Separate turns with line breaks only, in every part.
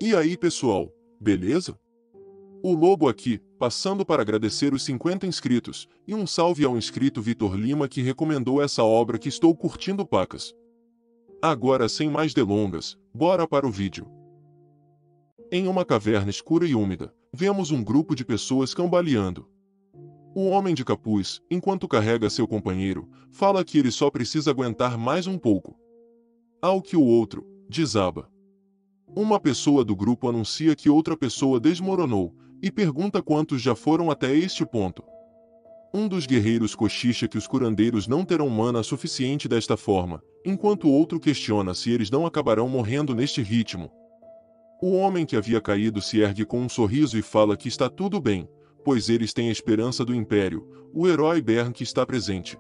E aí, pessoal, beleza? O Lobo aqui, passando para agradecer os 50 inscritos, e um salve ao inscrito Vitor Lima que recomendou essa obra que estou curtindo pacas. Agora sem mais delongas, bora para o vídeo. Em uma caverna escura e úmida, vemos um grupo de pessoas cambaleando. O homem de capuz, enquanto carrega seu companheiro, fala que ele só precisa aguentar mais um pouco. Ao que o outro desaba. Uma pessoa do grupo anuncia que outra pessoa desmoronou, e pergunta quantos já foram até este ponto. Um dos guerreiros cochicha que os curandeiros não terão mana suficiente desta forma, enquanto o outro questiona se eles não acabarão morrendo neste ritmo. O homem que havia caído se ergue com um sorriso e fala que está tudo bem, pois eles têm a esperança do Império, o herói Bern que está presente.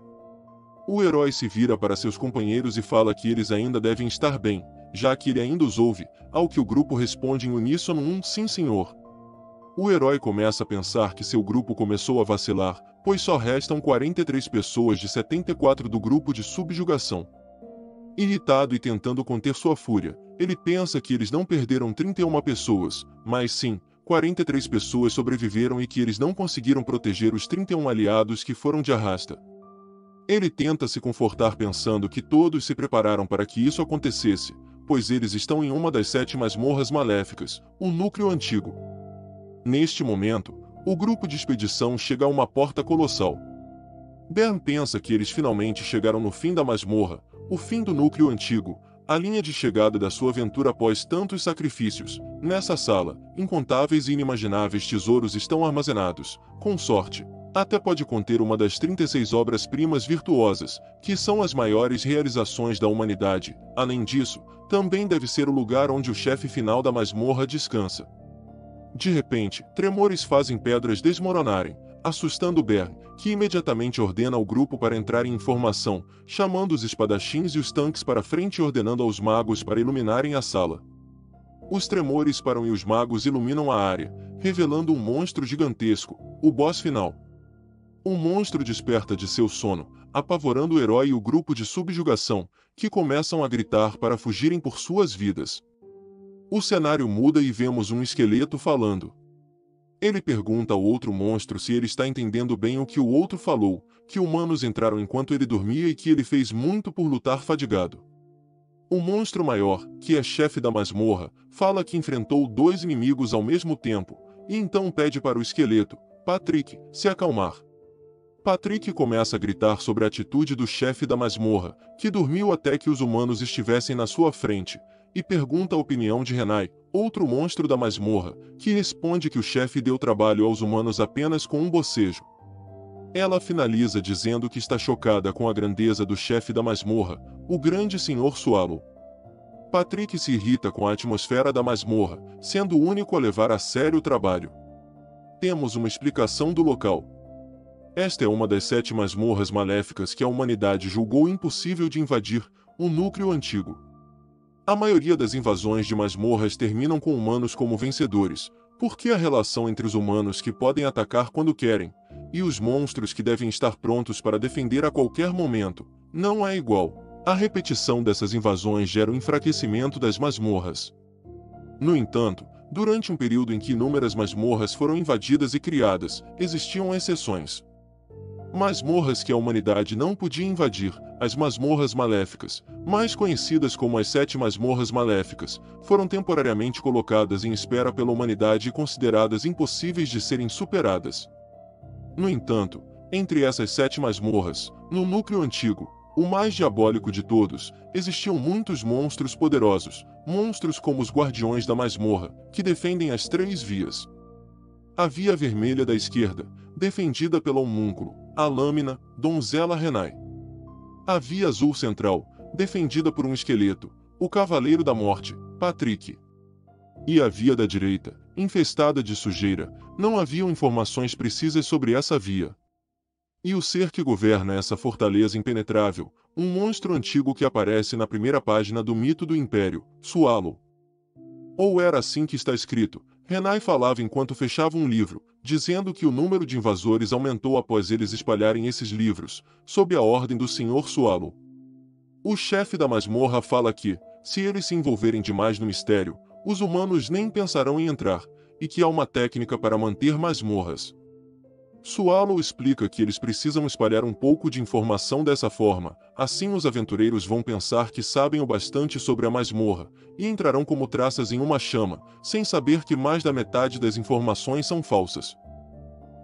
O herói se vira para seus companheiros e fala que eles ainda devem estar bem, já que ele ainda os ouve, ao que o grupo responde em uníssono sim senhor. O herói começa a pensar que seu grupo começou a vacilar, pois só restam 43 pessoas de 74 do grupo de subjugação. Irritado e tentando conter sua fúria, ele pensa que eles não perderam 31 pessoas, mas sim, 43 pessoas sobreviveram e que eles não conseguiram proteger os 31 aliados que foram de arrasta. Ele tenta se confortar pensando que todos se prepararam para que isso acontecesse, pois eles estão em uma das 7 masmorras maléficas, o núcleo antigo. Neste momento, o grupo de expedição chega a uma porta colossal. Bern pensa que eles finalmente chegaram no fim da masmorra, o fim do núcleo antigo, a linha de chegada da sua aventura após tantos sacrifícios. Nessa sala, incontáveis e inimagináveis tesouros estão armazenados, com sorte. Até pode conter uma das 36 obras-primas virtuosas, que são as maiores realizações da humanidade. Além disso, também deve ser o lugar onde o chefe final da masmorra descansa. De repente, tremores fazem pedras desmoronarem, assustando Bern, que imediatamente ordena ao grupo para entrar em formação, chamando os espadachins e os tanques para frente e ordenando aos magos para iluminarem a sala. Os tremores param e os magos iluminam a área, revelando um monstro gigantesco, o boss final. O monstro desperta de seu sono, apavorando o herói e o grupo de subjugação, que começam a gritar para fugirem por suas vidas. O cenário muda e vemos um esqueleto falando. Ele pergunta ao outro monstro se ele está entendendo bem o que o outro falou, que humanos entraram enquanto ele dormia e que ele fez muito por lutar fadigado. O monstro maior, que é chefe da masmorra, fala que enfrentou 2 inimigos ao mesmo tempo, e então pede para o esqueleto, Patrick, se acalmar. Patrick começa a gritar sobre a atitude do chefe da masmorra, que dormiu até que os humanos estivessem na sua frente, e pergunta a opinião de Renai, outro monstro da masmorra, que responde que o chefe deu trabalho aos humanos apenas com um bocejo. Ela finaliza dizendo que está chocada com a grandeza do chefe da masmorra, o grande Sr. Swallow. Patrick se irrita com a atmosfera da masmorra, sendo o único a levar a sério o trabalho. Temos uma explicação do local. Esta é uma das 7 masmorras maléficas que a humanidade julgou impossível de invadir, o núcleo antigo. A maioria das invasões de masmorras terminam com humanos como vencedores, porque a relação entre os humanos que podem atacar quando querem, e os monstros que devem estar prontos para defender a qualquer momento, não é igual. A repetição dessas invasões gera o enfraquecimento das masmorras. No entanto, durante um período em que inúmeras masmorras foram invadidas e criadas, existiam exceções. Masmorras que a humanidade não podia invadir, as masmorras maléficas, mais conhecidas como as 7 masmorras maléficas, foram temporariamente colocadas em espera pela humanidade e consideradas impossíveis de serem superadas. No entanto, entre essas 7 masmorras, no núcleo antigo, o mais diabólico de todos, existiam muitos monstros poderosos, monstros como os guardiões da masmorra, que defendem as 3 vias. A via vermelha da esquerda, defendida pelo homúnculo, a lâmina, donzela Renai. A via azul central, defendida por um esqueleto, o Cavaleiro da Morte, Patrick. E a via da direita, infestada de sujeira, não haviam informações precisas sobre essa via. E o ser que governa essa fortaleza impenetrável, um monstro antigo que aparece na primeira página do mito do Império, Swallow. Ou era assim que está escrito. Renai falava enquanto fechava um livro, dizendo que o número de invasores aumentou após eles espalharem esses livros, sob a ordem do Sr. Swallow. O chefe da masmorra fala que, se eles se envolverem demais no mistério, os humanos nem pensarão em entrar, e que há uma técnica para manter masmorras. Swallow explica que eles precisam espalhar um pouco de informação dessa forma, assim os aventureiros vão pensar que sabem o bastante sobre a masmorra, e entrarão como traças em uma chama, sem saber que mais da metade das informações são falsas.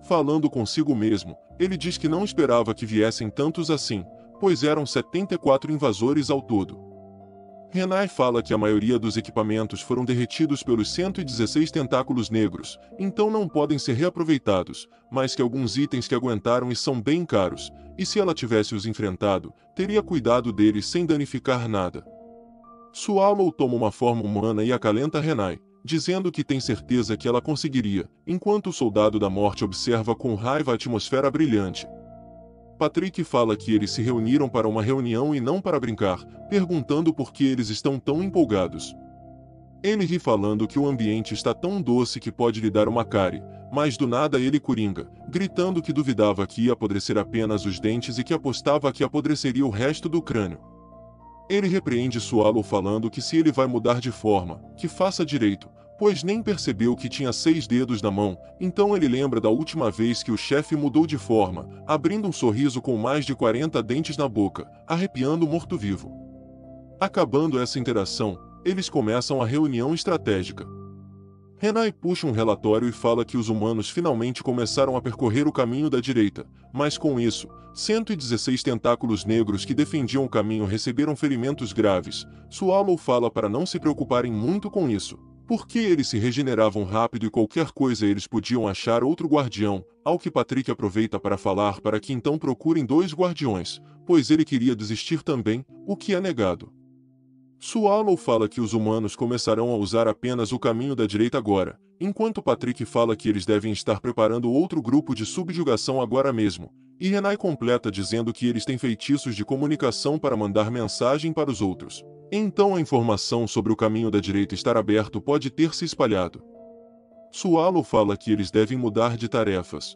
Falando consigo mesmo, ele diz que não esperava que viessem tantos assim, pois eram 74 invasores ao todo. Renai fala que a maioria dos equipamentos foram derretidos pelos 116 tentáculos negros, então não podem ser reaproveitados, mas que alguns itens que aguentaram e são bem caros, e se ela tivesse os enfrentado, teria cuidado deles sem danificar nada. Swallow toma uma forma humana e acalenta Renai, dizendo que tem certeza que ela conseguiria, enquanto o soldado da morte observa com raiva a atmosfera brilhante. Patrick fala que eles se reuniram para uma reunião e não para brincar, perguntando por que eles estão tão empolgados. Ele ri falando que o ambiente está tão doce que pode lhe dar uma cárie, mas do nada ele coringa, gritando que duvidava que ia apodrecer apenas os dentes e que apostava que apodreceria o resto do crânio. Ele repreende Swallow falando que se ele vai mudar de forma, que faça direito, pois nem percebeu que tinha 6 dedos na mão, então ele lembra da última vez que o chefe mudou de forma, abrindo um sorriso com mais de 40 dentes na boca, arrepiando o morto-vivo. Acabando essa interação, eles começam a reunião estratégica. Renai puxa um relatório e fala que os humanos finalmente começaram a percorrer o caminho da direita, mas com isso, 116 tentáculos negros que defendiam o caminho receberam ferimentos graves. Swallow fala para não se preocuparem muito com isso, porque eles se regeneravam rápido e qualquer coisa eles podiam achar outro guardião, ao que Patrick aproveita para falar para que então procurem 2 guardiões, pois ele queria desistir também, o que é negado. Swallow fala que os humanos começarão a usar apenas o caminho da direita agora, enquanto Patrick fala que eles devem estar preparando outro grupo de subjugação agora mesmo, e Renai completa dizendo que eles têm feitiços de comunicação para mandar mensagem para os outros. Então a informação sobre o caminho da direita estar aberto pode ter se espalhado. Swallow fala que eles devem mudar de tarefas.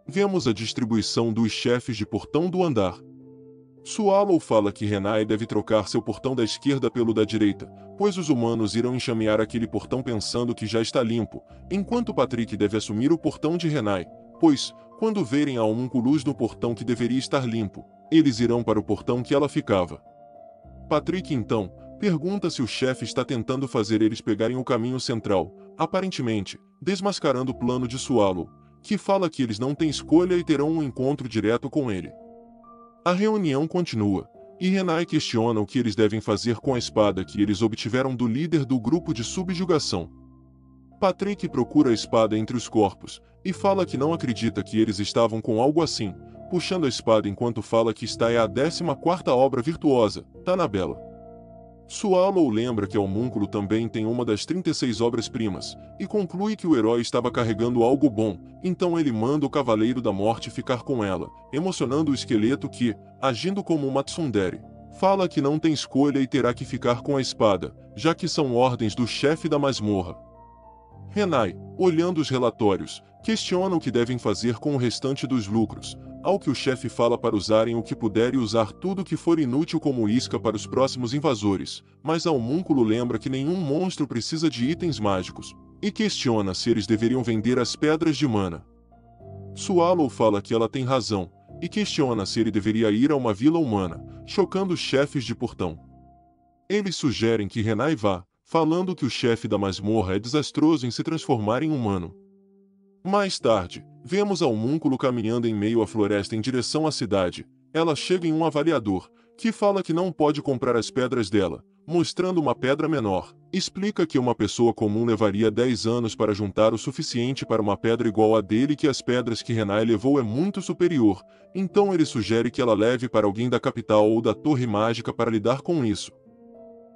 Vemos a distribuição dos chefes de portão do andar. Swallow fala que Renai deve trocar seu portão da esquerda pelo da direita, pois os humanos irão enxamear aquele portão pensando que já está limpo, enquanto Patrick deve assumir o portão de Renai, pois, quando verem a homúnculus no portão que deveria estar limpo, eles irão para o portão que ela ficava. Patrick então pergunta se o chefe está tentando fazer eles pegarem o caminho central, aparentemente, desmascarando o plano de Swallow, que fala que eles não têm escolha e terão um encontro direto com ele. A reunião continua, e Renai questiona o que eles devem fazer com a espada que eles obtiveram do líder do grupo de subjugação. Patrick procura a espada entre os corpos, e fala que não acredita que eles estavam com algo assim, puxando a espada enquanto fala que esta é a 14ª obra virtuosa, Tanabela. Swallow lembra que a homúnculo também tem uma das 36 obras-primas, e conclui que o herói estava carregando algo bom, então ele manda o Cavaleiro da Morte ficar com ela, emocionando o esqueleto que, agindo como uma tsundere, fala que não tem escolha e terá que ficar com a espada, já que são ordens do chefe da masmorra. Renai, olhando os relatórios, questiona o que devem fazer com o restante dos lucros, ao que o chefe fala para usarem o que puder e usar tudo que for inútil como isca para os próximos invasores, mas a homúnculo lembra que nenhum monstro precisa de itens mágicos, e questiona se eles deveriam vender as pedras de mana. Swallow fala que ela tem razão, e questiona se ele deveria ir a uma vila humana, chocando os chefes de portão. Eles sugerem que Renai vá, falando que o chefe da masmorra é desastroso em se transformar em humano. Mais tarde, vemos a homúnculo caminhando em meio à floresta em direção à cidade. Ela chega em um avaliador, que fala que não pode comprar as pedras dela, mostrando uma pedra menor. Explica que uma pessoa comum levaria 10 anos para juntar o suficiente para uma pedra igual a dele e que as pedras que Renai levou é muito superior, então ele sugere que ela leve para alguém da capital ou da Torre Mágica para lidar com isso.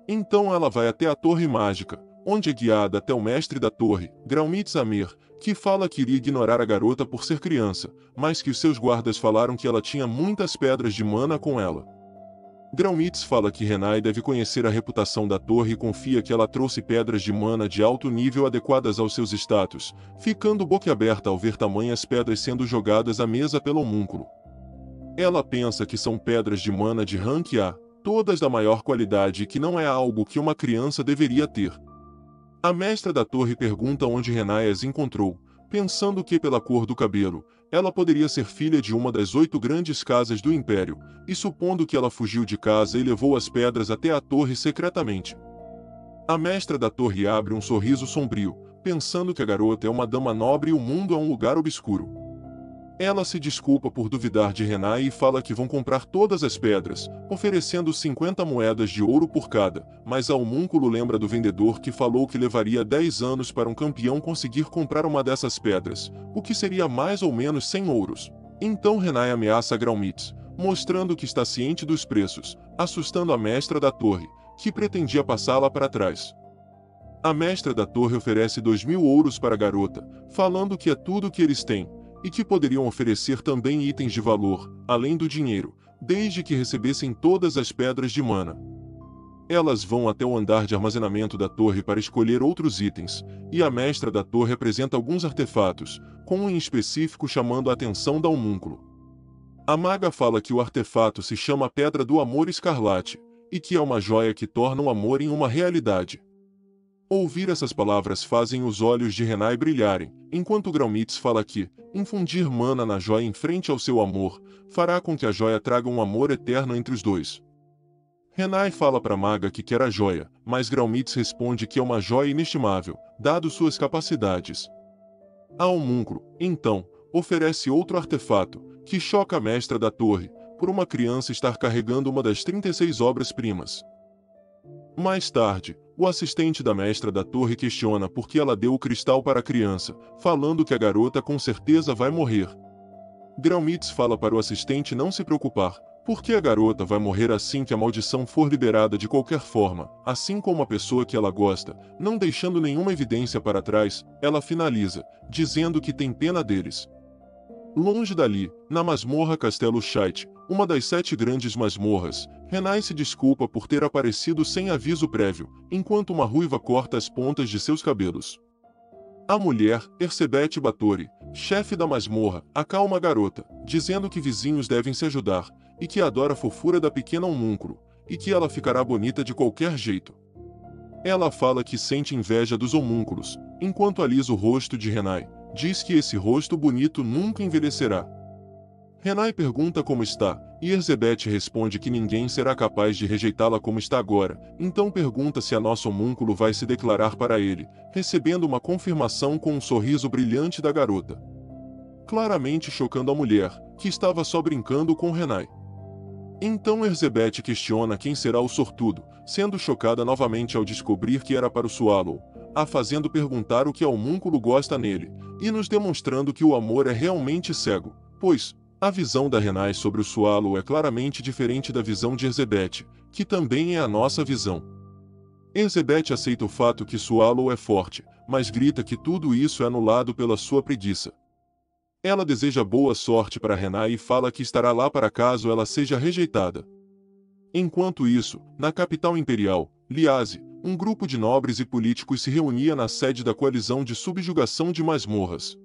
Então ela vai até a Torre Mágica, onde é guiada até o mestre da torre, Graumitz Amir, que fala que iria ignorar a garota por ser criança, mas que os seus guardas falaram que ela tinha muitas pedras de mana com ela. Graumitz fala que Renai deve conhecer a reputação da torre e confia que ela trouxe pedras de mana de alto nível adequadas aos seus status, ficando boquiaberta ao ver tamanhas pedras sendo jogadas à mesa pelo homúnculo. Ela pensa que são pedras de mana de rank A, todas da maior qualidade e que não é algo que uma criança deveria ter. A mestra da torre pergunta onde Renai as encontrou, pensando que pela cor do cabelo, ela poderia ser filha de uma das 8 grandes casas do Império, e supondo que ela fugiu de casa e levou as pedras até a torre secretamente. A mestra da torre abre um sorriso sombrio, pensando que a garota é uma dama nobre e o mundo é um lugar obscuro. Ela se desculpa por duvidar de Renai e fala que vão comprar todas as pedras, oferecendo 50 moedas de ouro por cada, mas a homúnculo lembra do vendedor que falou que levaria 10 anos para um campeão conseguir comprar uma dessas pedras, o que seria mais ou menos 100 ouros. Então Renai ameaça Graumitz, mostrando que está ciente dos preços, assustando a mestra da torre, que pretendia passá-la para trás. A mestra da torre oferece 2.000 ouros para a garota, falando que é tudo o que eles têm, e que poderiam oferecer também itens de valor, além do dinheiro, desde que recebessem todas as pedras de mana. Elas vão até o andar de armazenamento da torre para escolher outros itens, e a mestra da torre apresenta alguns artefatos, com um em específico chamando a atenção da homúnculo. A maga fala que o artefato se chama Pedra do Amor Escarlate, e que é uma joia que torna o amor em uma realidade. Ouvir essas palavras fazem os olhos de Renai brilharem, enquanto Graumitz fala que infundir mana na joia em frente ao seu amor fará com que a joia traga um amor eterno entre os dois. Renai fala para a maga que quer a joia, mas Graumitz responde que é uma joia inestimável, dado suas capacidades. A homúnculo, então, oferece outro artefato, que choca a mestra da torre, por uma criança estar carregando uma das 36 obras-primas. Mais tarde, o assistente da mestra da torre questiona por que ela deu o cristal para a criança, falando que a garota com certeza vai morrer. Graumitz fala para o assistente não se preocupar, porque a garota vai morrer assim que a maldição for liberada de qualquer forma, assim como a pessoa que ela gosta, não deixando nenhuma evidência para trás. Ela finaliza, dizendo que tem pena deles. Longe dali, na masmorra Castelo Shite, uma das 7 grandes masmorras, Renai se desculpa por ter aparecido sem aviso prévio, enquanto uma ruiva corta as pontas de seus cabelos. A mulher, Erzsébet Báthory, chefe da masmorra, acalma a garota, dizendo que vizinhos devem se ajudar, e que adora a fofura da pequena homúnculo, e que ela ficará bonita de qualquer jeito. Ela fala que sente inveja dos homúnculos, enquanto alisa o rosto de Renai, diz que esse rosto bonito nunca envelhecerá. Renai pergunta como está, e Erzsébet responde que ninguém será capaz de rejeitá-la como está agora, então pergunta se a nossa homúnculo vai se declarar para ele, recebendo uma confirmação com um sorriso brilhante da garota. Claramente chocando a mulher, que estava só brincando com Renai. Então Erzsébet questiona quem será o sortudo, sendo chocada novamente ao descobrir que era para o Swallow, a fazendo perguntar o que a homúnculo gosta nele, e nos demonstrando que o amor é realmente cego, pois a visão da Renai sobre o Swallow é claramente diferente da visão de Erzsébet, que também é a nossa visão. Erzsébet aceita o fato que Swallow é forte, mas grita que tudo isso é anulado pela sua preguiça. Ela deseja boa sorte para Renai e fala que estará lá para caso ela seja rejeitada. Enquanto isso, na capital imperial, Liase, um grupo de nobres e políticos se reunia na sede da coalizão de subjugação de masmorras.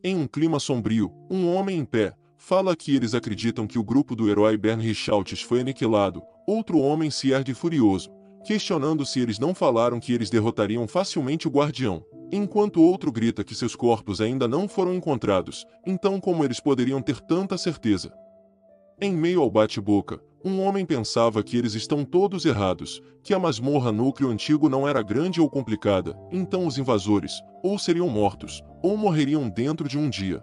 Em um clima sombrio, um homem em pé fala que eles acreditam que o grupo do herói Bernhard Schultz foi aniquilado. Outro homem se ergue furioso, questionando se eles não falaram que eles derrotariam facilmente o guardião, enquanto outro grita que seus corpos ainda não foram encontrados, então como eles poderiam ter tanta certeza? Em meio ao bate-boca, um homem pensava que eles estão todos errados, que a masmorra núcleo antigo não era grande ou complicada, então os invasores, ou seriam mortos, ou morreriam dentro de um dia.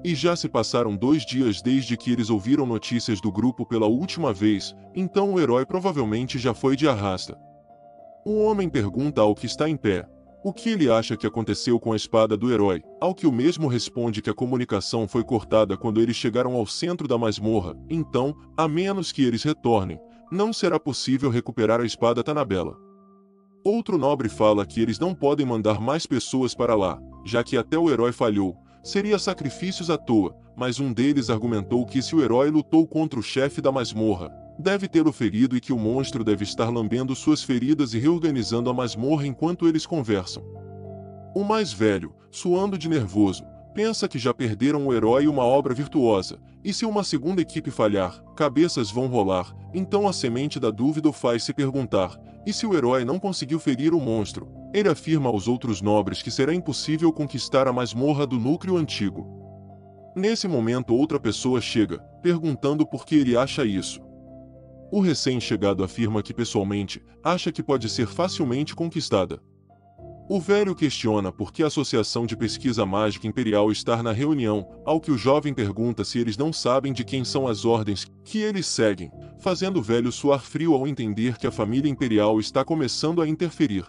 E já se passaram 2 dias desde que eles ouviram notícias do grupo pela última vez, então o herói provavelmente já foi de arrasta. O homem pergunta ao que está em pé o que ele acha que aconteceu com a espada do herói, ao que o mesmo responde que a comunicação foi cortada quando eles chegaram ao centro da masmorra, então, a menos que eles retornem, não será possível recuperar a espada Tanabela. Outro nobre fala que eles não podem mandar mais pessoas para lá, já que até o herói falhou, seria sacrifícios à toa, mas um deles argumentou que se o herói lutou contra o chefe da masmorra, deve tê-lo ferido e que o monstro deve estar lambendo suas feridas e reorganizando a masmorra enquanto eles conversam. O mais velho, suando de nervoso, pensa que já perderam o herói e uma obra virtuosa, e se uma segunda equipe falhar, cabeças vão rolar, então a semente da dúvida o faz se perguntar, e se o herói não conseguiu ferir o monstro, Ele afirma aos outros nobres que será impossível conquistar a masmorra do núcleo antigo. Nesse momento outra pessoa chega, perguntando por que ele acha isso. O recém-chegado afirma que pessoalmente, acha que pode ser facilmente conquistada. O velho questiona por que a Associação de Pesquisa Mágica Imperial está na reunião, ao que o jovem pergunta se eles não sabem de quem são as ordens que eles seguem, fazendo o velho suar frio ao entender que a família imperial está começando a interferir.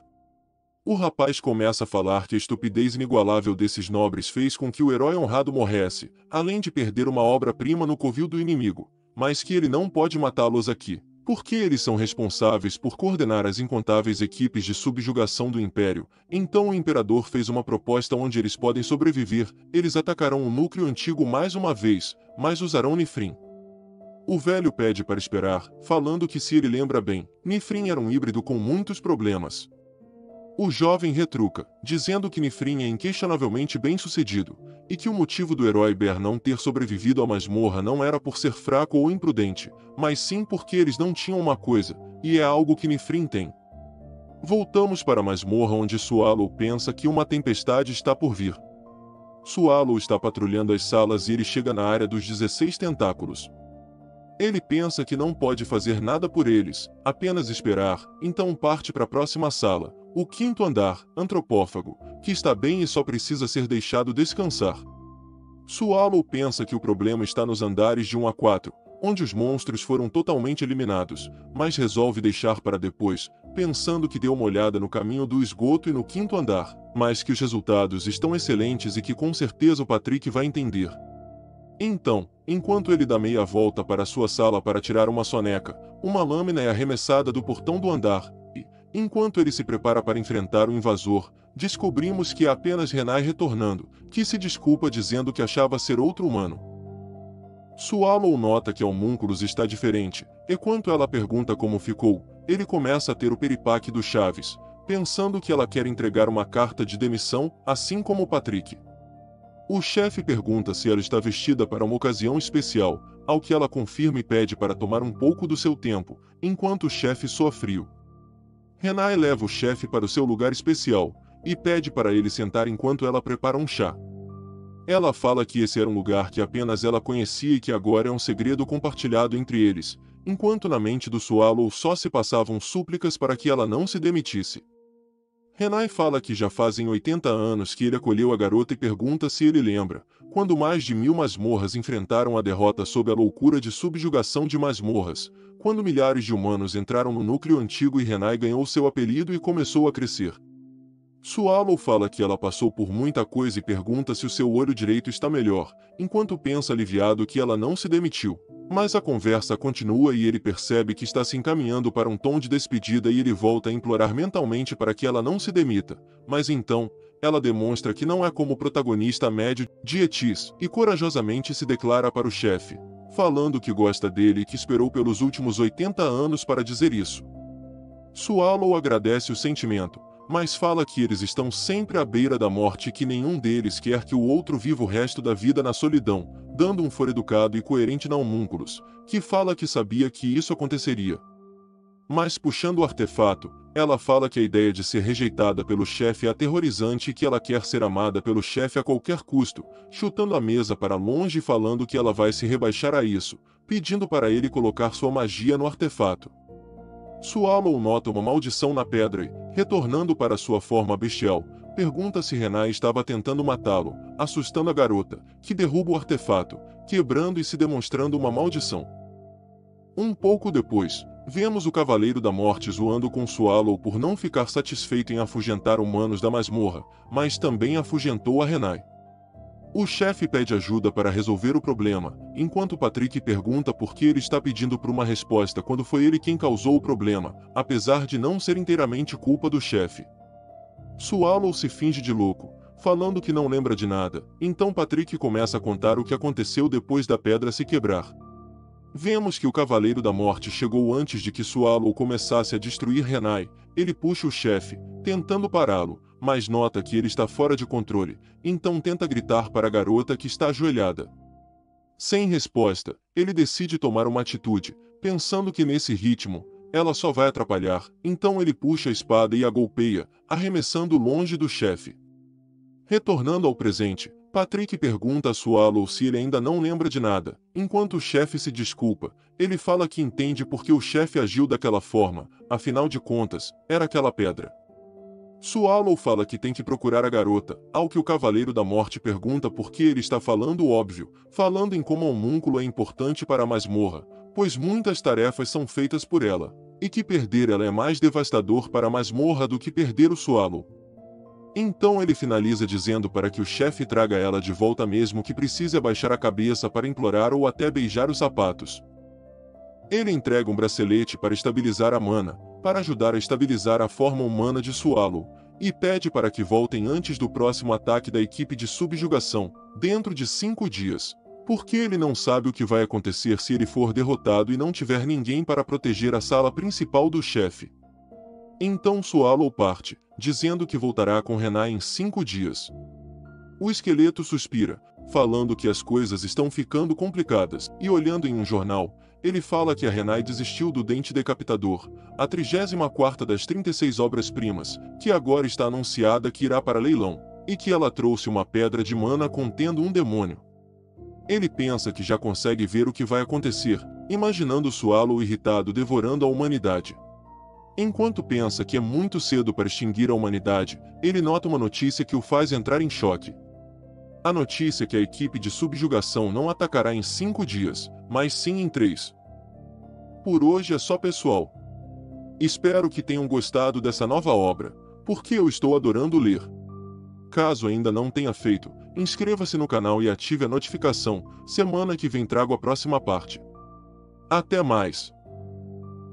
O rapaz começa a falar que a estupidez inigualável desses nobres fez com que o herói honrado morresse, além de perder uma obra-prima no covil do inimigo, mas que ele não pode matá-los aqui, porque eles são responsáveis por coordenar as incontáveis equipes de subjugação do Império. Então o Imperador fez uma proposta onde eles podem sobreviver, eles atacarão o núcleo antigo mais uma vez, mas usarão Nifrin. O velho pede para esperar, falando que se ele lembra bem, Nifrin era um híbrido com muitos problemas. O jovem retruca, dizendo que Nifrin é inquestionavelmente bem-sucedido, e que o motivo do herói Ber não ter sobrevivido à masmorra não era por ser fraco ou imprudente, mas sim porque eles não tinham uma coisa, e é algo que Nifrin tem. Voltamos para a masmorra onde Swallow pensa que uma tempestade está por vir. Swallow está patrulhando as salas e ele chega na área dos 16 tentáculos. Ele pensa que não pode fazer nada por eles, apenas esperar, então parte para a próxima sala, o quinto andar, antropófago, que está bem e só precisa ser deixado descansar. Swallow pensa que o problema está nos andares de 1 a 4, onde os monstros foram totalmente eliminados, mas resolve deixar para depois, pensando que deu uma olhada no caminho do esgoto e no quinto andar, mas que os resultados estão excelentes e que com certeza o Patrick vai entender. Então, enquanto ele dá meia volta para sua sala para tirar uma soneca, uma lâmina é arremessada do portão do andar, e, enquanto ele se prepara para enfrentar o invasor, descobrimos que é apenas Renai retornando, que se desculpa dizendo que achava ser outro humano. Swallow nota que a Homúnculos está diferente, e quando ela pergunta como ficou, ele começa a ter o peripaque do Chaves, pensando que ela quer entregar uma carta de demissão, assim como o Patrick. O chefe pergunta se ela está vestida para uma ocasião especial, ao que ela confirma e pede para tomar um pouco do seu tempo, enquanto o chefe soa frio. Renai leva o chefe para o seu lugar especial, e pede para ele sentar enquanto ela prepara um chá. Ela fala que esse era um lugar que apenas ela conhecia e que agora é um segredo compartilhado entre eles, enquanto na mente do Swallow só se passavam súplicas para que ela não se demitisse. Renai fala que já fazem 80 anos que ele acolheu a garota e pergunta se ele lembra, quando mais de 1000 masmorras enfrentaram a derrota sob a loucura de subjugação de masmorras, quando milhares de humanos entraram no núcleo antigo e Renai ganhou seu apelido e começou a crescer. Swallow fala que ela passou por muita coisa e pergunta se o seu olho direito está melhor, enquanto pensa aliviado que ela não se demitiu. Mas a conversa continua e ele percebe que está se encaminhando para um tom de despedida e ele volta a implorar mentalmente para que ela não se demita, mas então, ela demonstra que não é como o protagonista médio de Etis e corajosamente se declara para o chefe, falando que gosta dele e que esperou pelos últimos 80 anos para dizer isso. Swallow agradece o sentimento, mas fala que eles estão sempre à beira da morte e que nenhum deles quer que o outro viva o resto da vida na solidão, dando um for educado e coerente na Homúnculos, que fala que sabia que isso aconteceria. Mas puxando o artefato, ela fala que a ideia de ser rejeitada pelo chefe é aterrorizante e que ela quer ser amada pelo chefe a qualquer custo, chutando a mesa para longe e falando que ela vai se rebaixar a isso, pedindo para ele colocar sua magia no artefato. Swallow nota uma maldição na pedra e, retornando para sua forma bestial, pergunta se Renai estava tentando matá-lo, assustando a garota, que derruba o artefato, quebrando e se demonstrando uma maldição. Um pouco depois, vemos o Cavaleiro da Morte zoando com Swallow por não ficar satisfeito em afugentar humanos da masmorra, mas também afugentou a Renai. O chefe pede ajuda para resolver o problema, enquanto Patrick pergunta por que ele está pedindo por uma resposta quando foi ele quem causou o problema, apesar de não ser inteiramente culpa do chefe. Swallow se finge de louco, falando que não lembra de nada, então Patrick começa a contar o que aconteceu depois da pedra se quebrar. Vemos que o Cavaleiro da Morte chegou antes de que Swallow começasse a destruir Renai. Ele puxa o chefe, tentando pará-lo, mas nota que ele está fora de controle, então tenta gritar para a garota que está ajoelhada. Sem resposta, ele decide tomar uma atitude, pensando que nesse ritmo, ela só vai atrapalhar, então ele puxa a espada e a golpeia, arremessando longe do chefe. Retornando ao presente, Patrick pergunta a Swallow se ele ainda não lembra de nada. Enquanto o chefe se desculpa, ele fala que entende porque o chefe agiu daquela forma, afinal de contas, era aquela pedra. Swallow fala que tem que procurar a garota, ao que o Cavaleiro da Morte pergunta por que ele está falando o óbvio, falando em como o homúnculo é importante para a masmorra, pois muitas tarefas são feitas por ela, e que perder ela é mais devastador para a masmorra do que perder o Swallow. Então ele finaliza dizendo para que o chefe traga ela de volta mesmo que precise abaixar a cabeça para implorar ou até beijar os sapatos. Ele entrega um bracelete para estabilizar a mana, para ajudar a estabilizar a forma humana de Swallow, e pede para que voltem antes do próximo ataque da equipe de subjugação, dentro de 5 dias. Porque ele não sabe o que vai acontecer se ele for derrotado e não tiver ninguém para proteger a sala principal do chefe. Então Swallow parte, dizendo que voltará com Renai em 5 dias. O esqueleto suspira, falando que as coisas estão ficando complicadas, e olhando em um jornal, ele fala que a Renai desistiu do Dente Decapitador, a 34ª das 36 obras-primas, que agora está anunciada que irá para leilão, e que ela trouxe uma pedra de mana contendo um demônio. Ele pensa que já consegue ver o que vai acontecer, imaginando Swallow irritado devorando a humanidade. Enquanto pensa que é muito cedo para extinguir a humanidade, ele nota uma notícia que o faz entrar em choque. A notícia é que a equipe de subjugação não atacará em 5 dias, mas sim em 3. Por hoje é só, pessoal. Espero que tenham gostado dessa nova obra, porque eu estou adorando ler. Caso ainda não tenha feito, inscreva-se no canal e ative a notificação, semana que vem trago a próxima parte. Até mais!